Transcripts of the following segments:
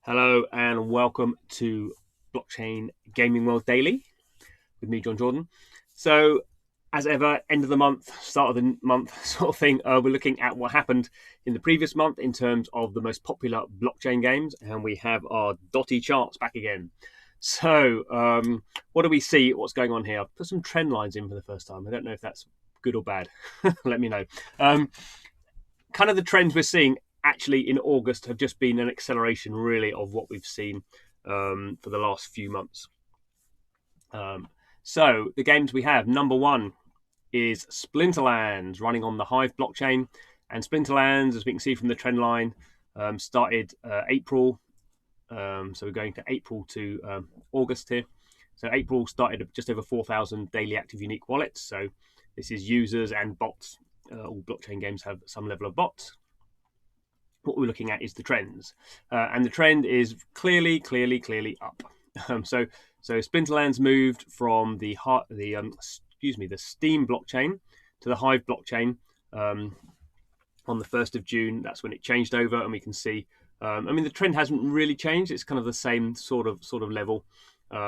Hello and welcome to Blockchain Gaming World Daily with me, John Jordan. So, as ever, end of the month, start of the month sort of thing, we're looking at what happened in the previous month in terms of the most popular blockchain games, and we have our dotty charts back again. So, what do we see? What's going on here? I've put some trend lines in for the first time. I don't know if that's good or bad. Let me know. Kind of the trends we're seeing actually in August have just been an acceleration really of what we've seen for the last few months. So the games we have, number one is Splinterlands, running on the Hive blockchain. And Splinterlands, as we can see from the trend line, started April. So we're going to April to August here. So April started at just over 4,000 daily active unique wallets. So this is users and bots. All blockchain games have some level of bots. What we're looking at is the trends, and the trend is clearly up. So Splinterlands moved from the Steam blockchain to the Hive blockchain on the 1st of June. That's when it changed over, and we can see. The trend hasn't really changed. It's kind of the same sort of level.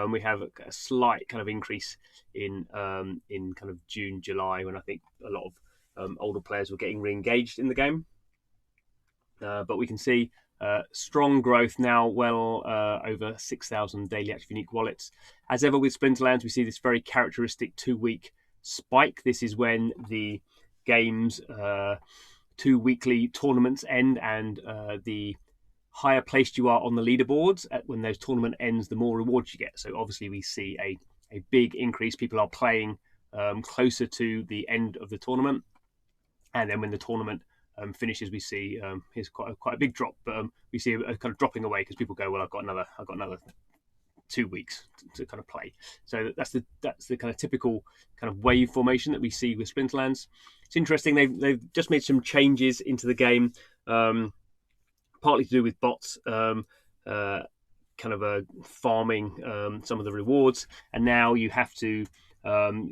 We have a slight kind of increase in kind of June, July, when I think a lot of older players were getting re-engaged in the game. But we can see strong growth now, well over 6,000 daily active unique wallets. As ever with Splinterlands, we see this very characteristic 2-week spike. This is when the game's 2 weekly tournaments end, and the higher placed you are on the leaderboards when those tournament ends, the more rewards you get. So obviously we see a big increase. People are playing closer to the end of the tournament, and then when the tournament finishes, we see here's quite a big drop, but we see a kind of dropping away because people go, well, I've got another 2 weeks to kind of play. So that's the kind of typical kind of wave formation that we see with Splinterlands. It's interesting, they've just made some changes into the game, partly to do with bots, kind of farming some of the rewards, and now you have to.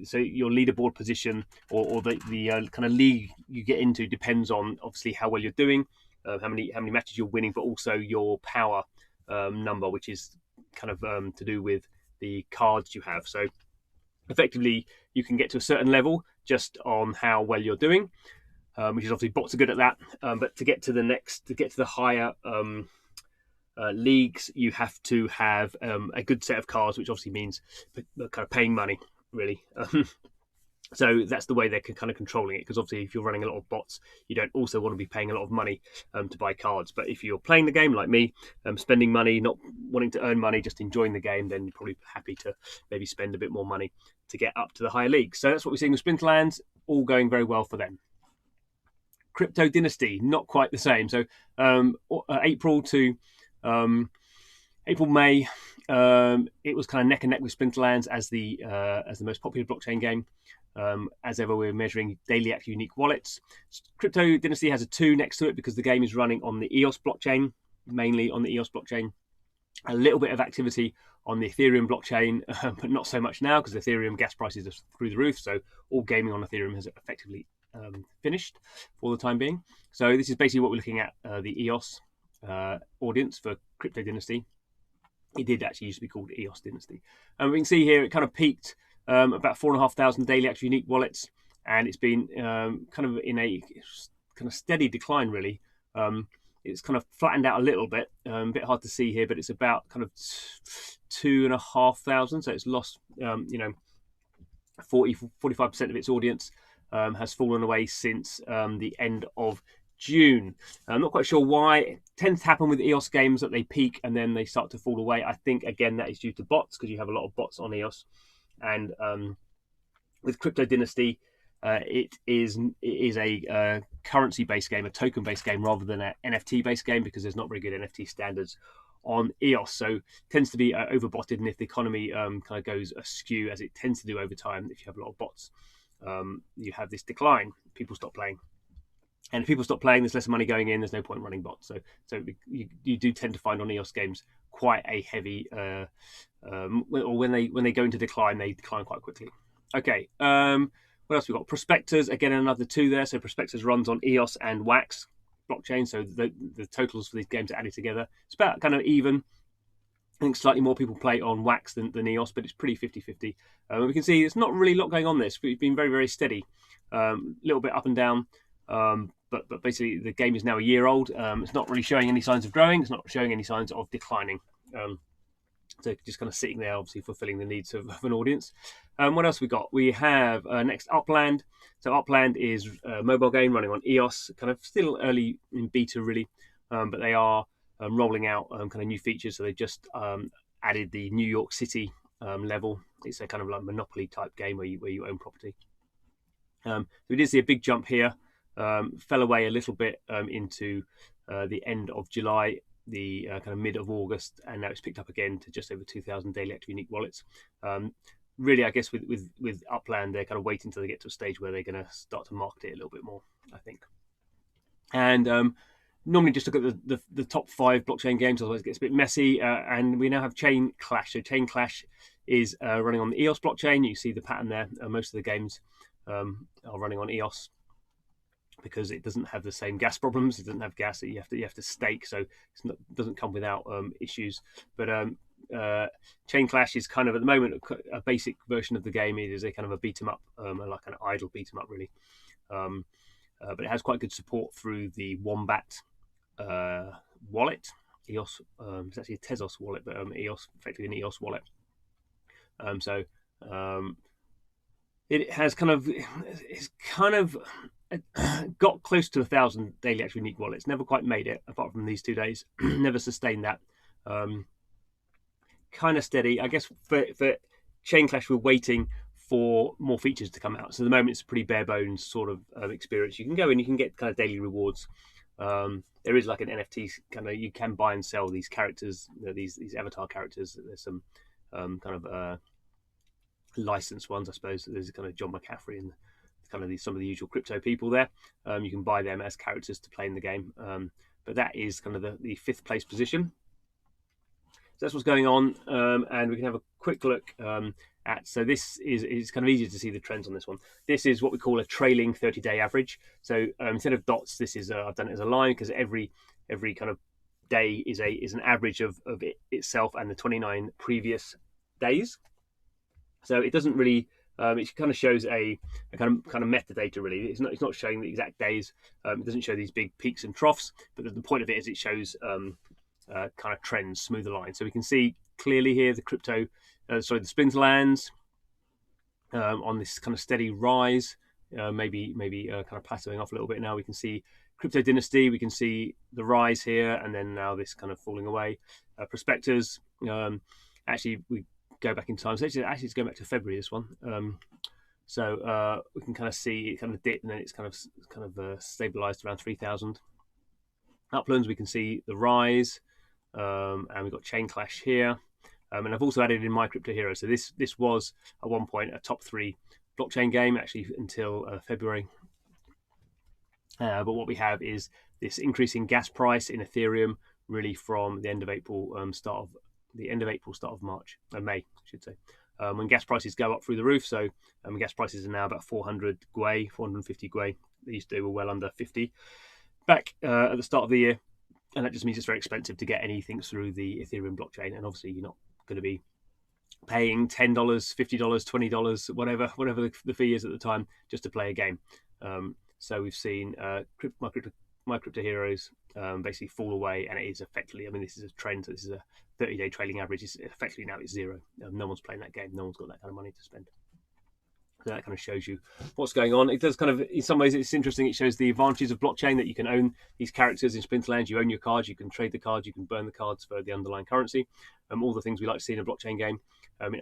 So your leaderboard position or the kind of league you get into depends on obviously how well you're doing, how many matches you're winning, but also your power number, which is kind of to do with the cards you have. So effectively, you can get to a certain level just on how well you're doing, which is obviously bots are good at that. But to get to the higher leagues, you have to have a good set of cards, which obviously means kind of paying money. Really. So that's the way they're kind of controlling it, because obviously if you're running a lot of bots, you don't also want to be paying a lot of money to buy cards. But if you're playing the game like me, spending money, not wanting to earn money, just enjoying the game, then you're probably happy to maybe spend a bit more money to get up to the higher leagues. So that's what we're seeing with Splinterlands, all going very well for them. Crypto Dynasty, not quite the same. So April to May, it was kind of neck and neck with Splinterlands as the most popular blockchain game. As ever, we're measuring daily active unique wallets. Crypto Dynasty has a 2 next to it because the game is running on the EOS blockchain, mainly on the EOS blockchain. A little bit of activity on the Ethereum blockchain, but not so much now because Ethereum gas prices are through the roof. So all gaming on Ethereum has effectively finished for the time being. So this is basically what we're looking at, the EOS audience for Crypto Dynasty. It did actually used to be called EOS Dynasty. And we can see here it kind of peaked about 4,500 daily active unique wallets, and it's been kind of in a kind of steady decline, really. It's kind of flattened out a little bit, a bit hard to see here, but it's about kind of 2,500. So it's lost, 45% of its audience has fallen away since the end of June. I'm not quite sure why. It tends to happen with EOS games that they peak and then they start to fall away. I think again that is due to bots, because you have a lot of bots on EOS. And with Crypto Dynasty, it is a currency-based game, a token-based game, rather than an NFT-based game, because there's not very good NFT standards on EOS. So it tends to be overbotted, and if the economy kind of goes askew, as it tends to do over time, if you have a lot of bots, you have this decline. People stop playing. And if people stop playing, there's less money going in. There's no point in running bots. So you do tend to find on EOS games quite a heavy, or when they go into decline, they decline quite quickly. Okay, what else we got? Prospectors, again, another 2 there. So Prospectors runs on EOS and Wax. blockchain, so the totals for these games are added together. It's about kind of even. I think slightly more people play on Wax than EOS, but it's pretty 50-50. We can see there's not really a lot going on this. It's been very, very steady, a little bit up and down. But basically, the game is now a year old. It's not really showing any signs of growing. It's not showing any signs of declining. So just kind of sitting there, obviously fulfilling the needs of an audience. What else we got? We have next Upland. So Upland is a mobile game running on EOS, kind of still early in beta, really. But they are rolling out kind of new features. So they just added the New York City level. It's a kind of like Monopoly type game where you own property. So we did see a big jump here. Fell away a little bit into the end of July, the kind of mid of August, and now it's picked up again to just over 2,000 daily active unique wallets. Really, I guess with Upland, they're kind of waiting until they get to a stage where they're going to start to market it a little bit more, I think. And normally just look at the top 5 blockchain games, otherwise it gets a bit messy. And we now have Chain Clash. So Chain Clash is running on the EOS blockchain. You see the pattern there. Most of the games are running on EOS because it doesn't have the same gas problems. It doesn't have gas that you have to stake, so it doesn't come without issues. But Chain Clash is kind of at the moment a basic version of the game. It is a kind of a beat 'em up, like an idle beat 'em up really. But it has quite good support through the Wombat wallet. EOS, it's actually a Tezos wallet, but EOS, effectively an EOS wallet. It has kind of got close to 1,000 daily active unique wallets. Never quite made it, apart from these 2 days. Never sustained that. Kind of steady. I guess for Chain Clash, we're waiting for more features to come out. So at the moment, it's a pretty bare bones sort of experience. You can go and you can get kind of daily rewards. There is like an NFT kind of, you can buy and sell these characters, these avatar characters. There's some kind of licensed ones, I suppose. There's kind of John McCaffrey and kind of some of the usual crypto people there. You can buy them as characters to play in the game. But that is kind of the 5th place position. So that's what's going on, and we can have a quick look at. So this is kind of easier to see the trends on this one. This is what we call a trailing 30-day average. So instead of dots, this is I've done it as a line because every kind of day is an average of it itself and the 29 previous days. So it doesn't really. It kind of shows a kind of metadata really. It's not showing the exact days. It doesn't show these big peaks and troughs. But the point of it is it shows kind of trends, smoother lines. So we can see clearly here the the Spinslands on this kind of steady rise. Maybe kind of plateauing off a little bit now. We can see Crypto Dynasty. We can see the rise here, and then now this kind of falling away. Prospectors. Actually, we go back in time. So actually, it's going back to February. This one. So we can kind of see it kind of dip, and then it's kind of stabilized around 3,000. Uplands, we can see the rise, and we've got Chain Clash here. And I've also added in My Crypto Hero. So this was at one point a top 3 blockchain game, actually until February. But what we have is this increasing gas price in Ethereum, really from the end of April, start of March, May, I should say. When gas prices go up through the roof. So gas prices are now about 450 gwei. They were well under 50 back at the start of the year. And that just means it's very expensive to get anything through the Ethereum blockchain. And obviously you're not going to be paying $10, $50, $20, whatever the fee is at the time, just to play a game. So we've seen My Crypto Heroes basically fall away, and it is effectively, I mean, this is a trend, so this is a 30-day trailing average. It's effectively now it's zero. No one's playing that game. No one's got that kind of money to spend. So that kind of shows you what's going on. It does kind of, in some ways, it's interesting. It shows the advantages of blockchain, that you can own these characters in Splinterlands. You own your cards, you can trade the cards, you can burn the cards for the underlying currency. All the things we like to see in a blockchain game.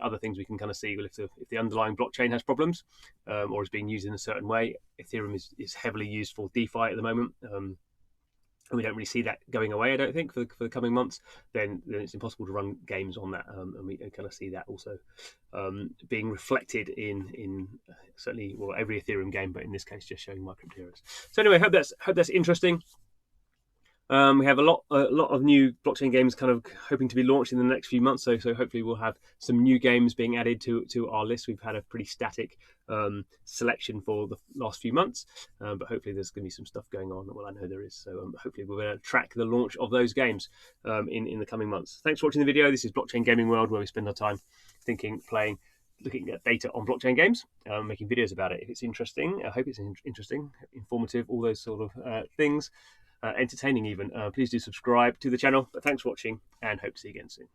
Other things we can kind of see, well, if the underlying blockchain has problems or is being used in a certain way. Ethereum is heavily used for DeFi at the moment. And we don't really see that going away, I don't think, for the coming months. Then it's impossible to run games on that, and we kind of see that also being reflected in certainly, well, every Ethereum game, but in this case, just showing My Crypto Heroes. So anyway, hope that's interesting. We have a lot of new blockchain games kind of hoping to be launched in the next few months. So hopefully we'll have some new games being added to our list. We've had a pretty static selection for the last few months, but hopefully there's going to be some stuff going on. Well, I know there is. So hopefully we're going to track the launch of those games in the coming months. Thanks for watching the video. This is Blockchain Gaming World, where we spend our time thinking, playing, looking at data on blockchain games, making videos about it. If it's interesting, I hope it's interesting, informative, all those sort of things. Entertaining even. Please do subscribe to the channel. But thanks for watching, and hope to see you again soon.